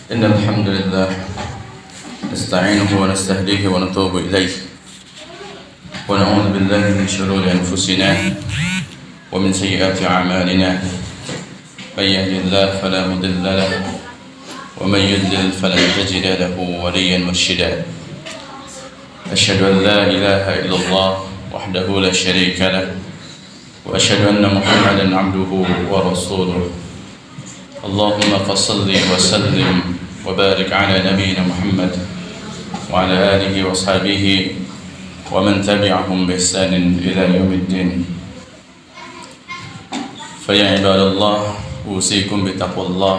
إن الحمد لله نستعينه ونستهديه ونتوب إليه ونعوذ بالله من شرور أنفسنا ومن سيئات أعمالنا. من يهد الله فلا مضل له ومن يضلل فلن تجد له وليا مرشدا. أشهد أن لا إله إلا الله وحده لا شريك له وأشهد أن محمدا عبده ورسوله. اللهم فصل وسلم وبارك على نبينا محمد وعلى آله وأصحابه ومن تبعهم بإحسان إلى يوم الدين. فيا عباد الله أوصيكم بتقوى الله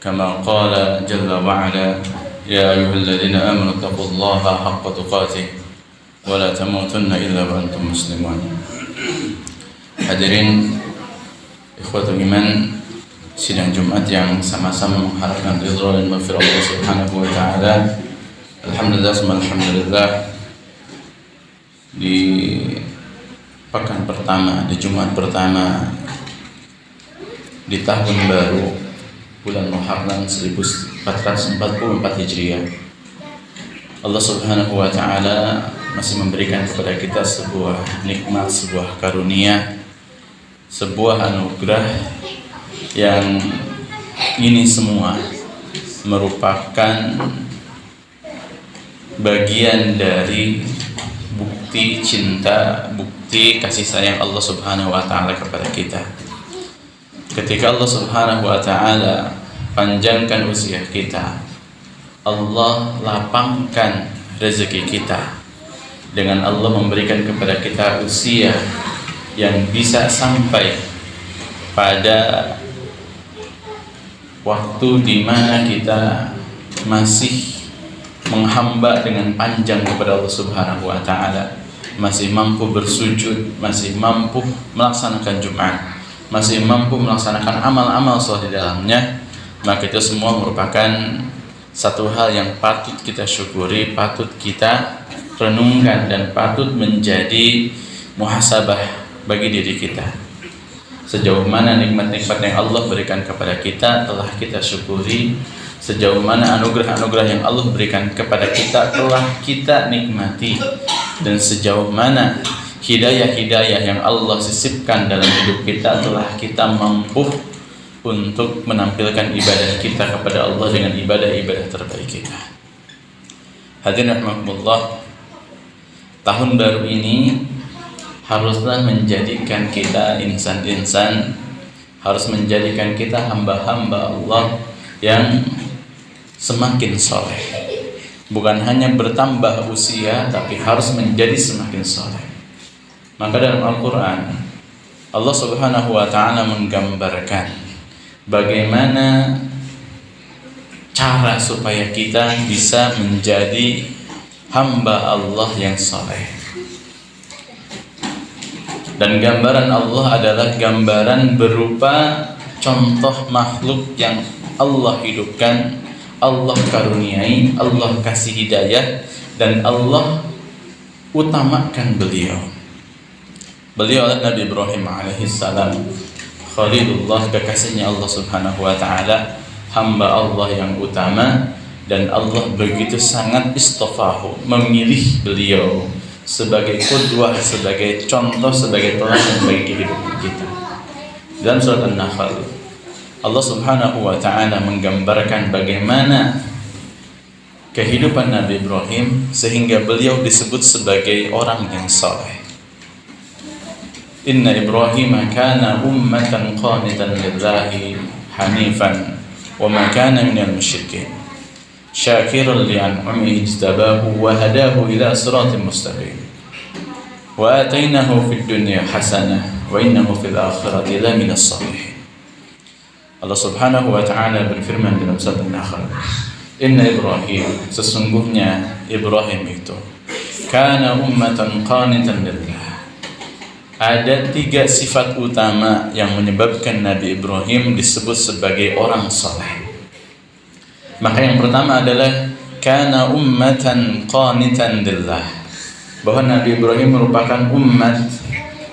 كما قال جل وعلا يا أيها الذين آمنوا اتقوا الله حق تقاته ولا تموتن إلا وأنتم مسلمون. Hadirin ikhwatul iman, sidang Jumat yang sama-sama mengharapkan ridha dan maghfirah Allah Subhanahu wa taala. Alhamdulillah, alhamdulillah, di pekan pertama, di Jumat pertama di tahun baru bulan Muharram 1444 Hijriah, Allah Subhanahu wa taala masih memberikan kepada kita sebuah nikmat, sebuah karunia, sebuah anugerah yang ini semua merupakan bagian dari bukti cinta, bukti kasih sayang Allah Subhanahu wa taala kepada kita. Ketika Allah Subhanahu wa taala panjangkan usia kita, Allah lapangkan rezeki kita dengan Allah memberikan kepada kita usia yang bisa sampai pada waktu di mana kita masih menghamba dengan panjang kepada Allah Subhanahu wa taala, masih mampu bersujud, masih mampu melaksanakan Jumat, masih mampu melaksanakan amal-amal saleh di dalamnya, maka itu semua merupakan satu hal yang patut kita syukuri, patut kita renungkan, dan patut menjadi muhasabah bagi diri kita. Sejauh mana nikmat-nikmat yang Allah berikan kepada kita telah kita syukuri, sejauh mana anugerah-anugerah yang Allah berikan kepada kita telah kita nikmati, dan sejauh mana hidayah-hidayah yang Allah sisipkan dalam hidup kita telah kita mampu untuk menampilkan ibadah kita kepada Allah dengan ibadah-ibadah terbaik kita. Hadirin rahimakumullah, tahun baru ini haruslah menjadikan kita insan-insan, harus menjadikan kita hamba-hamba Allah yang semakin soleh. Bukan hanya bertambah usia, tapi harus menjadi semakin soleh. Maka dalam Al-Quran Allah Subhanahu wa ta'ala menggambarkan bagaimana cara supaya kita bisa menjadi hamba Allah yang soleh. Dan gambaran Allah adalah gambaran berupa contoh makhluk yang Allah hidupkan, Allah karuniai, Allah kasih hidayah, dan Allah utamakan beliau. Beliau adalah Nabi Ibrahim alaihissalam, Khalilullah, kekasihnya Allah Subhanahu wa ta'ala, hamba Allah yang utama, dan Allah begitu sangat istofahu, memilih beliau sebagai qudwah, sebagai contoh, sebagai teladan bagi kehidupan kita. Dalam surat An-Nahl, Allah Subhanahu wa ta'ala menggambarkan bagaimana kehidupan Nabi Ibrahim sehingga beliau disebut sebagai orang yang saleh. Inna Ibrahim kana ummatan qanitan lillahi hanifan wa ma kana minal musyrikin syakiran li'an'amihi ijtabahu wa hadahu ila siratin mustaqim wa atainahu fid dunya hasanah wa innahu fil akhirati laminas salihin. Allah Subhanahu wa ta'ala berfirman dalam surat An-Nahl, Inna Ibrahim, sesungguhnya Ibrahim itu kana ummatan qanitan lillah. Ada 3 sifat utama yang menyebabkan Nabi Ibrahim disebut sebagai orang saleh. Maka yang pertama adalah kana ummatan qanitan lillah, bahwa Nabi Ibrahim merupakan umat,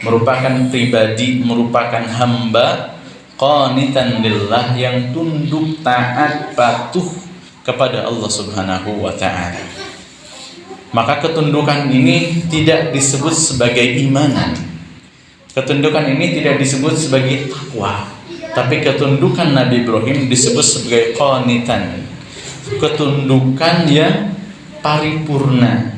merupakan pribadi, merupakan hamba qanitan lillah, yang tunduk taat patuh kepada Allah Subhanahu wa taala. Maka ketundukan ini tidak disebut sebagai imanan. Ketundukan ini tidak disebut sebagai takwa. Tapi ketundukan Nabi Ibrahim disebut sebagai qanitan. Ketundukan yang paripurna.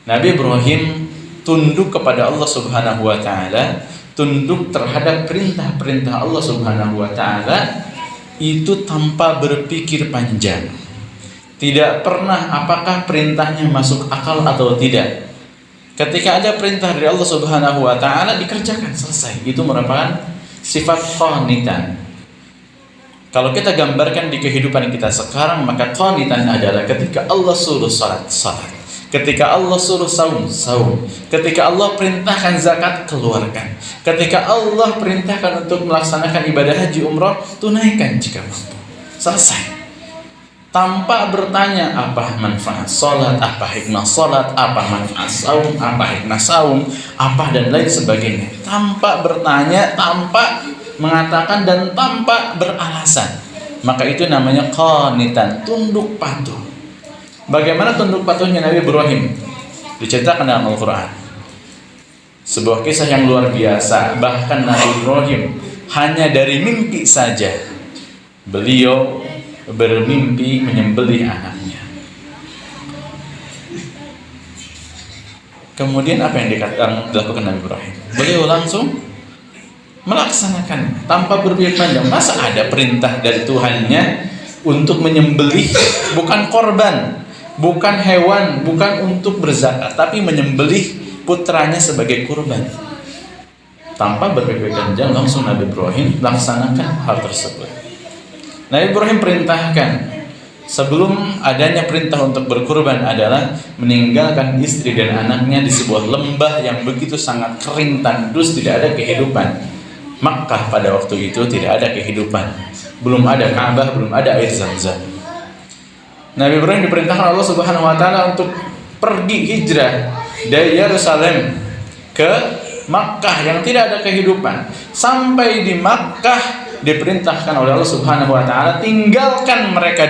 Nabi Ibrahim tunduk kepada Allah Subhanahu wa taala, tunduk terhadap perintah-perintah Allah Subhanahu wa taala itu tanpa berpikir panjang. Tidak pernah apakah perintahnya masuk akal atau tidak. Ketika ada perintah dari Allah Subhanahu wa taala, dikerjakan, selesai. Itu merupakan sifat qanitan. Kalau kita gambarkan di kehidupan kita sekarang, maka qanitan adalah ketika Allah suruh salat, salat. Ketika Allah suruh saum, saum. Ketika Allah perintahkan zakat, keluarkan. Ketika Allah perintahkan untuk melaksanakan ibadah haji umrah, tunaikan jika mampu. Selesai. Tanpa bertanya apa manfaat salat, apa hikmah salat, apa manfaat saum, apa hikmah saum, apa dan lain sebagainya. Tanpa bertanya, tanpa mengatakan, dan tanpa beralasan. Maka itu namanya qanitan, tunduk patuh. Bagaimana tunduk patuhnya Nabi Ibrahim? Diceritakan dalam Al-Quran. Sebuah kisah yang luar biasa. Bahkan Nabi Ibrahim hanya dari mimpi saja beliau bermimpi menyembelih anaknya. Kemudian apa yang dilakukan Nabi Ibrahim? Beliau langsung melaksanakan tanpa berpikir panjang. Masa ada perintah dari Tuhannya untuk menyembelih, bukan korban, bukan hewan, bukan untuk berzakat, tapi menyembelih putranya sebagai kurban. Tanpa berpikir panjang, langsung Nabi Ibrahim laksanakan hal tersebut. Nabi Ibrahim perintahkan, sebelum adanya perintah untuk berkurban adalah meninggalkan istri dan anaknya di sebuah lembah yang begitu sangat kering, tandus, tidak ada kehidupan. Makkah pada waktu itu tidak ada kehidupan, belum ada Ka'bah, belum ada air Zam-Zam. Nabi Ibrahim diperintahkan Allah Subhanahu wa taala untuk pergi hijrah dari Yerusalem ke Makkah yang tidak ada kehidupan. Sampai di Makkah diperintahkan oleh Allah Subhanahu wa taala, tinggalkan mereka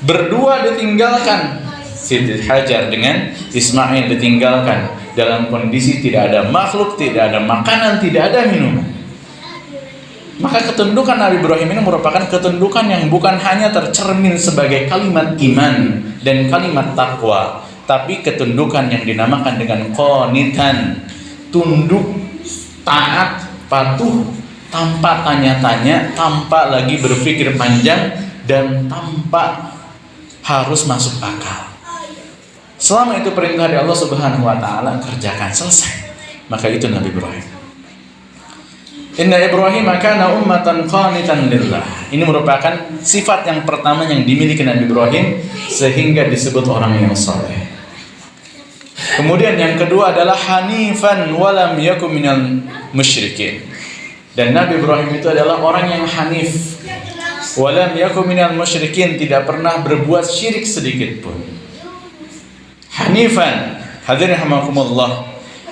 berdua ditinggalkan. Siti Hajar dengan Ismail ditinggalkan dalam kondisi tidak ada makhluk, tidak ada makanan, tidak ada minuman. Maka ketundukan Nabi Ibrahim ini merupakan ketundukan yang bukan hanya tercermin sebagai kalimat iman dan kalimat takwa, tapi ketundukan yang dinamakan dengan qanitan, tunduk, taat, patuh, tanpa tanya-tanya, tanpa lagi berpikir panjang, dan tanpa harus masuk akal. Selama itu perintah dari Allah Subhanahu wa taala, kerjakan, selesai. Maka itu Nabi Ibrahim. Inna Ibrahim kana ummatan qanitan lillah. Ini merupakan sifat yang pertama yang dimiliki Nabi Ibrahim sehingga disebut orang yang saleh. Kemudian yang kedua adalah hanifan walam yakum minal musyrikin. Dan Nabi Ibrahim itu adalah orang yang hanif, walam yakum minal musyrikin, tidak pernah berbuat syirik sedikit pun. Hanifan, hadirin rahimakumullah,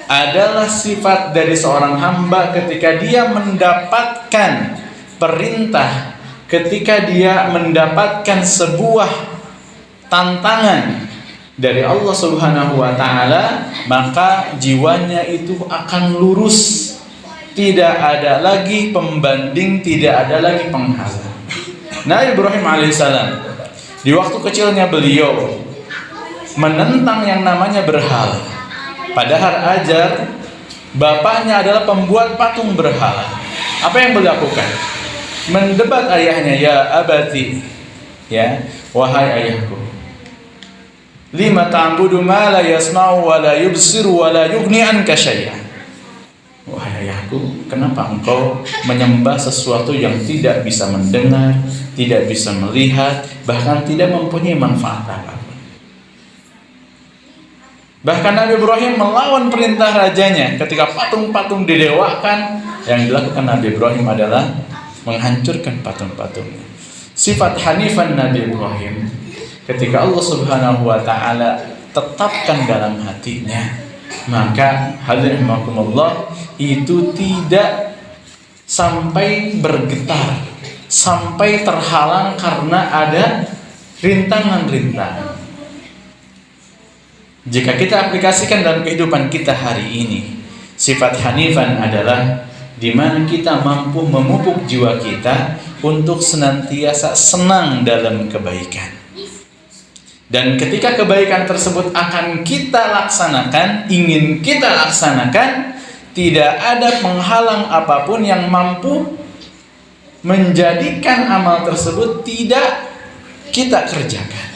adalah sifat dari seorang hamba ketika dia mendapatkan perintah, ketika dia mendapatkan sebuah tantangan dari Allah Subhanahu wa taala, maka jiwanya itu akan lurus. Tidak ada lagi pembanding, tidak ada lagi penghalang. Nabi Ibrahim alaihissalam di waktu kecilnya beliau menentang yang namanya berhala. Padahal Ajar bapaknya adalah pembuat patung berhala. Apa yang beliau lakukan? Mendebat ayahnya, ya abati, ya wahai ayahku, lima ta'budu ma la yasma'u wa la yubsiru wa la yughni anka syai'an. Wahai ayahku, kenapa engkau menyembah sesuatu yang tidak bisa mendengar, tidak bisa melihat, bahkan tidak mempunyai manfaat apapun? Bahkan Nabi Ibrahim melawan perintah rajanya ketika patung-patung didewakan. Yang dilakukan Nabi Ibrahim adalah menghancurkan patung-patungnya. Sifat hanifan Nabi Ibrahim ketika Allah Subhanahu wa taala tetapkan dalam hatinya, maka hadirin rahimakumullah, itu tidak sampai bergetar, sampai terhalang karena ada rintangan-rintangan. Jika kita aplikasikan dalam kehidupan kita hari ini, sifat hanifan adalah di mana kita mampu memupuk jiwa kita untuk senantiasa senang dalam kebaikan. Dan ketika kebaikan tersebut akan kita laksanakan, ingin kita laksanakan, tidak ada penghalang apapun yang mampu menjadikan amal tersebut tidak kita kerjakan.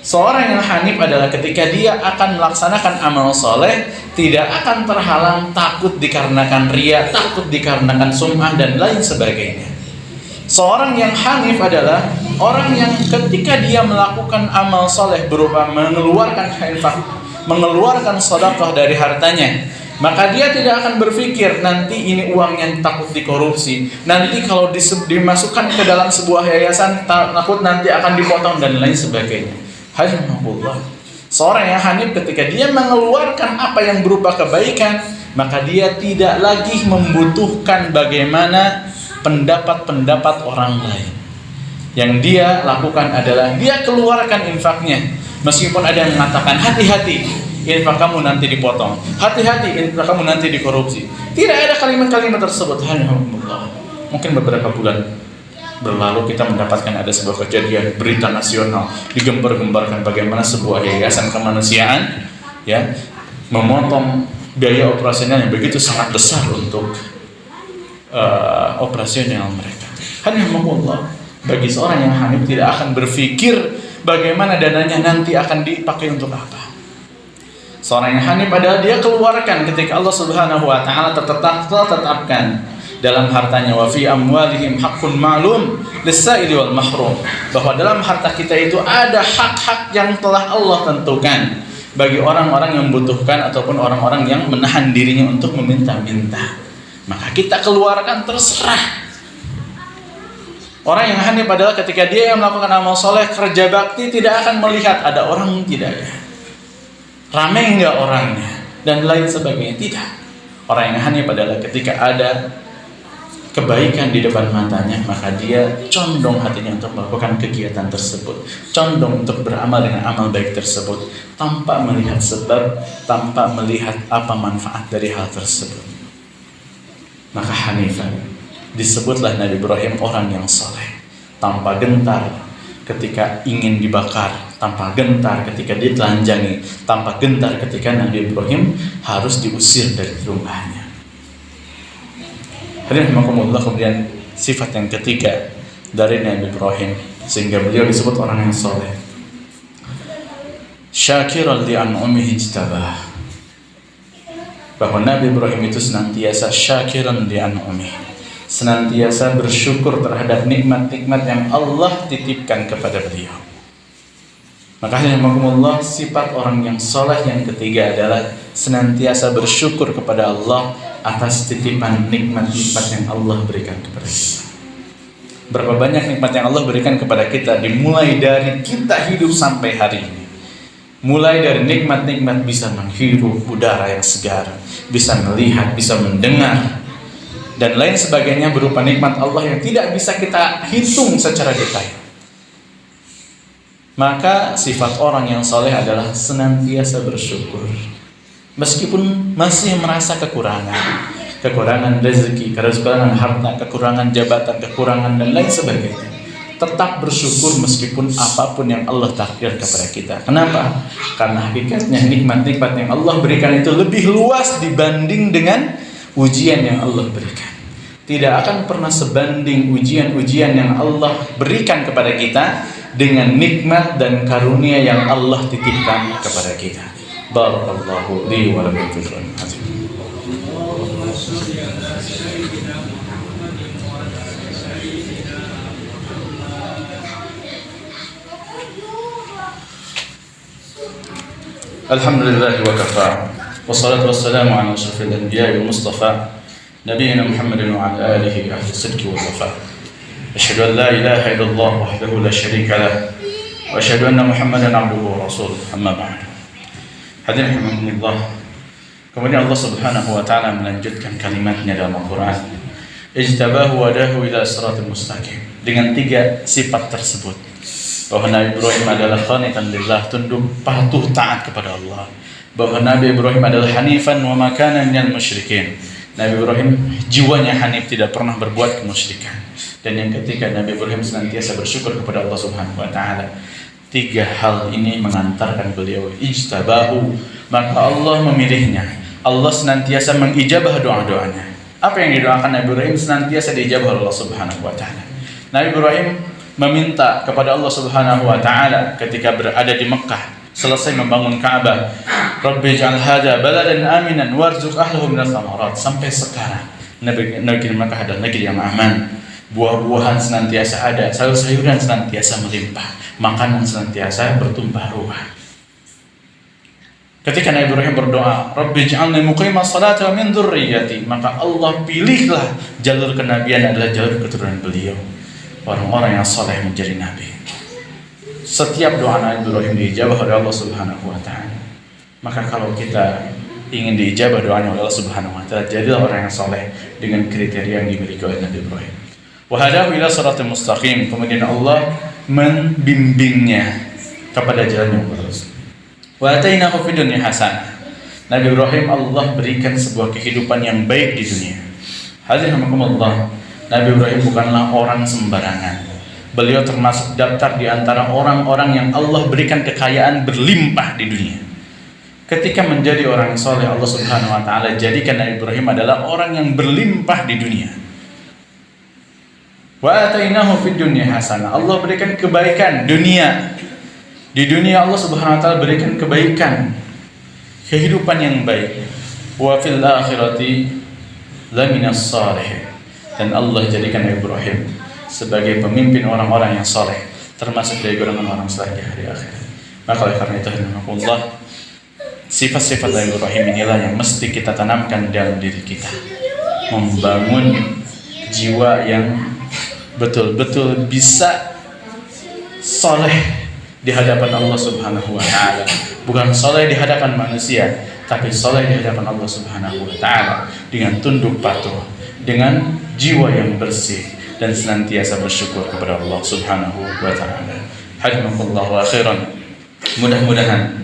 Seorang yang hanif adalah ketika dia akan melaksanakan amal soleh, tidak akan terhalang, takut dikarenakan riya, takut dikarenakan sum'ah, dan lain sebagainya. Seorang yang hanif adalah orang yang ketika dia melakukan amal soleh berupa mengeluarkan infak, mengeluarkan sedekah dari hartanya, maka dia tidak akan berpikir nanti ini uangnya takut dikorupsi, nanti kalau dimasukkan ke dalam sebuah yayasan takut nanti akan dipotong dan lain sebagainya. Alhamdulillah. Seorang yang hanif ketika dia mengeluarkan apa yang berupa kebaikan, maka dia tidak lagi membutuhkan bagaimana pendapat-pendapat orang lain. Yang dia lakukan adalah dia keluarkan infaknya. Meskipun ada yang mengatakan hati-hati, infak kamu nanti dipotong, hati-hati, infak kamu nanti dikorupsi. Tidak ada kalimat-kalimat tersebut. Alhamdulillah. Mungkin beberapa bulan berlalu kita mendapatkan ada sebuah kejadian berita nasional digembar-gembarkan bagaimana sebuah yayasan kemanusiaan memotong biaya operasional yang begitu sangat besar untuk operasional mereka. Alhamdulillah. Bagi seorang yang hanif tidak akan berpikir bagaimana dananya nanti akan dipakai untuk apa. Seorang yang hanif adalah dia keluarkan ketika Allah Subhanahu wa taala tetapkan dalam hartanya, wa fi amwalihim haqqun ma'lum lis-sa'ili wal mahrum, bahwa dalam harta kita itu ada hak-hak yang telah Allah tentukan bagi orang-orang yang membutuhkan ataupun orang-orang yang menahan dirinya untuk meminta-minta. Maka kita keluarkan, terserah. Orang yang hanif adalah ketika dia yang melakukan amal soleh, kerja bakti, tidak akan melihat ada orang tidak ya, ramai enggak orangnya dan lain sebagainya. Tidak. Orang yang hanif adalah ketika ada kebaikan di depan matanya, maka dia condong hatinya untuk melakukan kegiatan tersebut, condong untuk beramal dengan amal baik tersebut, tanpa melihat sebab, tanpa melihat apa manfaat dari hal tersebut. Maka hanifan disebutlah Nabi Ibrahim orang yang saleh, tanpa gentar ketika ingin dibakar, tanpa gentar ketika ditelanjangi, tanpa gentar ketika Nabi Ibrahim harus diusir dari rumahnya. Kemudian sifat yang ketiga dari Nabi Ibrahim sehingga beliau disebut orang yang soleh, syakiran li an'umihi ijtabah, bahwa Nabi Ibrahim itu senantiasa syakiran li an'umihi, senantiasa bersyukur terhadap nikmat-nikmat yang Allah titipkan kepada beliau. Makanya sifat orang yang soleh yang ketiga adalah senantiasa bersyukur kepada Allah atas titipan nikmat-nikmat yang Allah berikan kepada kita. Berapa banyak nikmat yang Allah berikan kepada kita, dimulai dari kita hidup sampai hari ini. Mulai dari nikmat-nikmat bisa menghirup udara yang segar, bisa melihat, bisa mendengar, dan lain sebagainya berupa nikmat Allah yang tidak bisa kita hitung secara detail. Maka sifat orang yang soleh adalah senantiasa bersyukur. Meskipun masih merasa kekurangan rezeki, kekurangan harta, kekurangan jabatan, kekurangan dan lain sebagainya, tetap bersyukur meskipun apapun yang Allah takdir kepada kita. Kenapa? Karena hakikatnya nikmat-nikmat yang Allah berikan itu lebih luas dibanding dengan ujian yang Allah berikan. Tidak akan pernah sebanding ujian-ujian yang Allah berikan kepada kita dengan nikmat dan karunia yang Allah titipkan kepada kita. Barakallahu li wa lakum fil Qur'an azim. Alhamdulillah wa kafa. Wassalatu wassalamu ala asyrafil anbiya'i wal mustafa nabiyina Muhammadin wa ala alihi ahli sidqi wal wafa. Asyhadu an la ilaha illallah wahdahu la syarika lah wa asyhadu anna Muhammadan abduhu wa rasuluh. Amma ba'd. Hadirin rahimakumullah. Kemudian Allah Subhanahu wa taala melanjutkan kalimatnya dalam Al-Qur'an. Ijtabahu wa dahu ila siratal mustaqim. Dengan 3 sifat tersebut, bahwa Nabi Ibrahim adalah qanitan lillah, tunduk patuh taat kepada Allah. Bahwa Nabi Ibrahim adalah hanifan wa ma kana minal musyrikin. Nabi Ibrahim jiwanya hanif, tidak pernah berbuat kemusyrikan. Dan yang ketiga, Nabi Ibrahim senantiasa bersyukur kepada Allah Subhanahu wa taala. 3 hal ini mengantarkan beliau ijtabahu, maka Allah memilihnya. Allah senantiasa mengijabah doa-doanya. Apa yang didoakan Nabi Ibrahim senantiasa diijabah Allah Subhanahu wa taala. Nabi Ibrahim meminta kepada Allah Subhanahu wa taala ketika berada di Mekah, selesai membangun Ka'bah, Rabbi ij'al hadza baladan aminan warzuq ahlahu minats tsamarat. Sampai sekarang negeri Mekah adalah negeri yang aman. Buah-buahan senantiasa ada, sayur-sayuran senantiasa melimpah, makanan senantiasa bertumpah ruah. Ketika Nabi Ibrahim berdoa, Rabbi ij'alni muqimas salati wa min dzurriyyati, maka Allah pilihlah jalur kenabian adalah jalur keturunan beliau. Orang-orang yang saleh menjadi nabi. Setiap doa Nabi Ibrahim diijabah oleh Allah Subhanahu wa taala. Maka kalau kita ingin diijabah doanya oleh Allah Subhanahu wa taala, jadilah orang yang saleh dengan kriteria yang dimiliki oleh Nabi Ibrahim. Wa hadahu ila siratal mustaqim, kemudian Allah membimbingnya kepada jalan yang lurus. Wa atainahu fid dunya hasanah. Nabi Ibrahim Allah berikan sebuah kehidupan yang baik di dunia. Hadirin rahimakumullah, Nabi Ibrahim bukanlah orang sembarangan. Beliau termasuk daftar di antara orang-orang yang Allah berikan kekayaan berlimpah di dunia. Ketika menjadi orang soleh, Allah Subhanahu wa taala jadikan Nabi Ibrahim adalah orang yang berlimpah di dunia. Wa atainahu fid dunya hasanah. Allah berikan kebaikan dunia. Di dunia Allah Subhanahu wa taala berikan kebaikan, kehidupan yang baik. Wa fil akhirati laminas shalihin. Dan Allah jadikan Nabi Ibrahim sebagai pemimpin orang-orang yang saleh, termasuk dari golongan orang saleh di hari akhir. Maka oleh karena itu, alhamdulillah, sifat-sifat Nabi Ibrahim inilah yang mesti kita tanamkan dalam diri kita, membangun jiwa yang betul-betul bisa saleh di hadapan Allah Subhanahu wa taala. Bukan saleh di hadapan manusia, tapi saleh di hadapan Allah Subhanahu wa taala dengan tunduk patuh, dengan jiwa yang bersih dan senantiasa bersyukur kepada Allah Subhanahu wa taala. Hafizakumullah wa khairan. Mudah-mudahan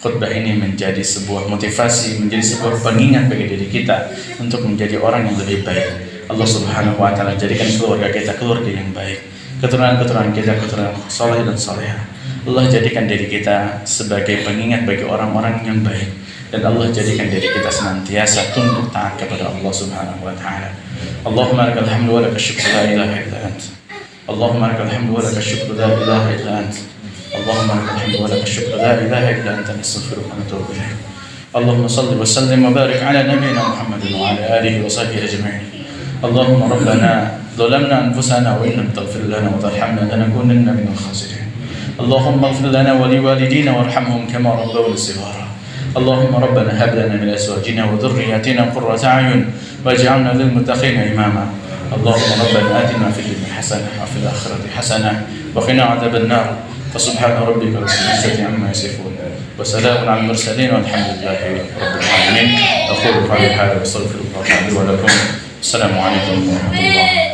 khutbah ini menjadi sebuah motivasi, menjadi sebuah pengingat bagi diri kita untuk menjadi orang yang lebih baik. Allah Subhanahu wa taala jadikan keluarga kita keluarga yang baik, keturunan-keturunan kita keturunan saleh dan salehah. Allah jadikan diri kita sebagai pengingat bagi orang-orang yang baik, dan Allah jadikan diri kita senantiasa tunduk taat kepada Allah Subhanahu wa taala. Allahumma lakal hamdu wa lakal syukru la ilaha illa ant. Allahumma lakal hamdu wa lakal syukru la ilaha illa ant. Allahumma lakal hamdu wa lakal syukru la ilaha illa anta, nastaghfiruka wa natubu ilaik. Allahumma shalli wa sallim wa barik ala nabiyyina Muhammadin wa ala alihi wa sahbihi ajma'in. Allahumma rabbana ظلمنا أنفسنا وإن لم تغفر لنا وترحمنا لنكونن من الخاسرين. اللهم اغفر لنا ولوالدينا وارحمهم كما ربونا صغارا. اللهم ربنا هب لنا من أزواجنا وذرياتنا قرة أعين واجعلنا للمتقين إماما. اللهم ربنا آتنا في الدنيا حسنة وفي الآخرة حسنة وقنا عذاب النار. فسبحان ربك رب العزة عما يصفون وسلام على المرسلين والحمد لله رب العالمين. أقول قولي هذا وأستغفر الله لي ولكم. السلام عليكم ورحمة الله.